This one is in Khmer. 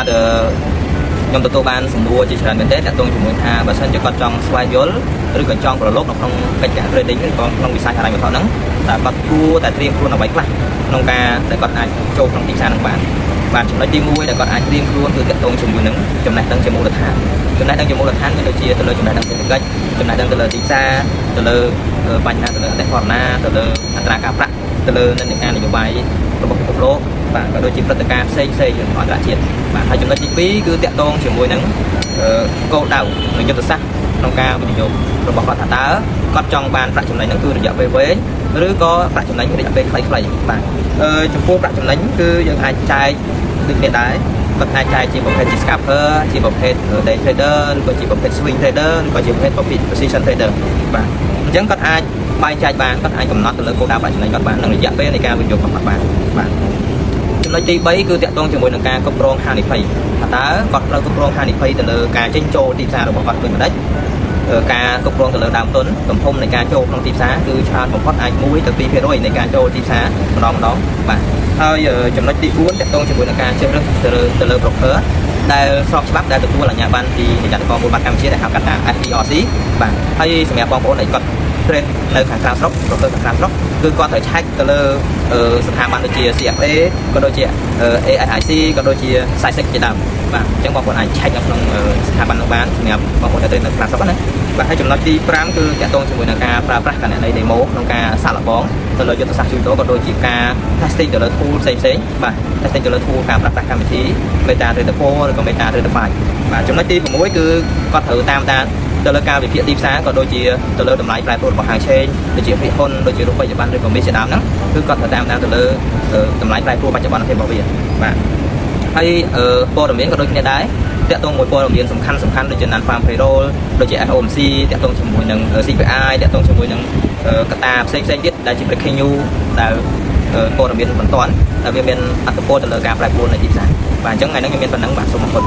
បាទខ្ញុំទទួលបានសំណួរជាច្រើនមែនទេតើតើជាមួយថាបើសិនជាគាត់ចង់ស្វែងយល់ឬក៏ចង់ប្រឡូកនៅក្នុងកិច្ចការ trading ឬក៏ក្នុងវិស័យហិរញ្ញវត្ថុហ្នឹងតើគាត់គួរតែត្រៀមខ្លួនអ្វីខ្លះក្នុងការដែលគាត់អាចចូលក្នុងទីផ្សារហ្នឹងបានចំណុចទី1ដែលគាត់អាចត្រៀមខ្លួនគឺតកតងជាមួយនឹងចំណេះដឹងជាមូលដ្ឋានចំណេះដឹងជាមូលដ្ឋានមានដូចជាទៅលើចំណេះដឹងសេដ្ឋកិច្ចចំណេះដឹងទៅលើទីផ្សារទៅលើបញ្ហាទៅលើអតិថិជនទៅលើអត្រាការប្រាក់ទៅលើនិន្នាការនយោបាយរបស់ពិភពលោកបាទក៏ដូចជាព្រឹត្តិការណ៍ផ្សេងៗអន្តរជាតិបាទហើយចំណុចទី2គឺតកតងជាមួយនឹងគោលដៅនិងយុទ្ធសាស្ត្រក្នុងការវិនិយោគរបស់គាត់ថាតើគាត់ចង់បានប្រាក់ចំណេញហ្នឹងគឺរយៈពេលវែងឬក៏ប្រាក់ចំណេញរយៈពេលខ្លីៗបាទចំពោះប្រាក់ចំណេញគឺយើងអាចចែកដូចគ្នាដែរគាត់អាចចែកជាប្រភេទជា scalper ជាប្រភេទ day trader ឬក៏ជាប្រភេទ swing trader ឬក៏ជាប្រភេទ position trader បាទអញ្ចឹងគាត់អាចបែងចែកបានគាត់អាចកំណត់ទៅលើគោលដៅប្រាក់ចំណេញគាត់បាននិងរយៈពេលនៃការវិនិយោគរបស់គាត់បានចំណុចទី3គឺតាក់ទងជាមួយនឹងការគ្រប់គ្រងហានិភ័យថាតើគាត់ត្រូវគ្រប់គ្រងហានិភ័យទៅលើការចេញចូលទីផ្សាររបស់គាត់ដូចម្ដេចការគ្រប់គ្រងទៅលើដើមទុនទំហំនៃការចូលក្នុងទីផ្សារគឺច្រើនបំផុតអាច1ទៅ2%នៃការចូលទីផ្សារម្ដងបាទហើយចំណុចទី4តាក់ទងជាមួយនឹងការជ្រើសរើសទៅលើ broker ដែលស្របច្បាប់ដែលទទួលអាជ្ញាប័ណ្ណពីនាយកដ្ឋានមូលបត្រកម្ពុជាដែលហៅកាត់ថា FERC បាទហើយសម្រាប់បងប្អូនដែលគាត់trade នៅខាងក្រៅស្រុក broker ខាងក្រៅស្រុកគឺគាត់ត្រូវឆែកទៅលើស្ថាប័នដូចជា CFA ក៏ដូចជា ASIC ក៏ដូចជា SISEC ជាដើមបាទអញ្ចឹងបងប្អូនអាចឆែកនៅក្នុងស្ថាប័ននោះបានសម្រាប់បងប្អូនដែលtradeនៅខាងស្រុកណាបាទហើយចំណុចទី5គឺតាក់ទងជាមួយនឹងការប្រើប្រាស់គណនី demo ក្នុងការសាកល្បងទៅលើយុទ្ធសាស្ត្រជួញដូរក៏ដូចជាការ testing ទៅលើ tool ផ្សេងបាទ testing ទៅលើ tool ការប្រើប្រាស់កម្មវិធី Meta Trader 4 ឬក៏ Meta Trader 5បាទចំណុចទី6គឺគាត់ត្រូវតាមដានទៅលើការវិភាគទីផ្សារក៏ដូចជាទៅលើតម្លៃប្រែប្រួលរបស់ហាងឆេងដូចជាភាគហ៊ុនដូចជារូបិយប័ណ្ណឬក៏មីជាដើមហ្នឹងគឺគាត់ត្រូវតាមដានទៅលើតម្លៃប្រែប្រួលបច្ចុប្បន្នភាពរបស់វាបាទហើយព័ត៌មានក៏ដូចគ្នាដែរតាក់ទងមួយព័ត៌មានសំខាន់ដូចជា Non-Farm Payroll ដូចជា FOMC តាក់ទងជាមួយនឹង CPI តាក់ទងជាមួយនឹងកត្តាផ្សេងទៀតដែលជា breaking news ដែលព័ត៌មានបន្ទាន់ដែលវាមានអត្ថប្រយោជន៍ទៅលើការប្រែប្រួលនៃទីផ្សារបាទអញ្ចឹងថ្ងៃនេះខ្ញុំមានប៉ុណ្ណឹងបាទសូមអរគុណ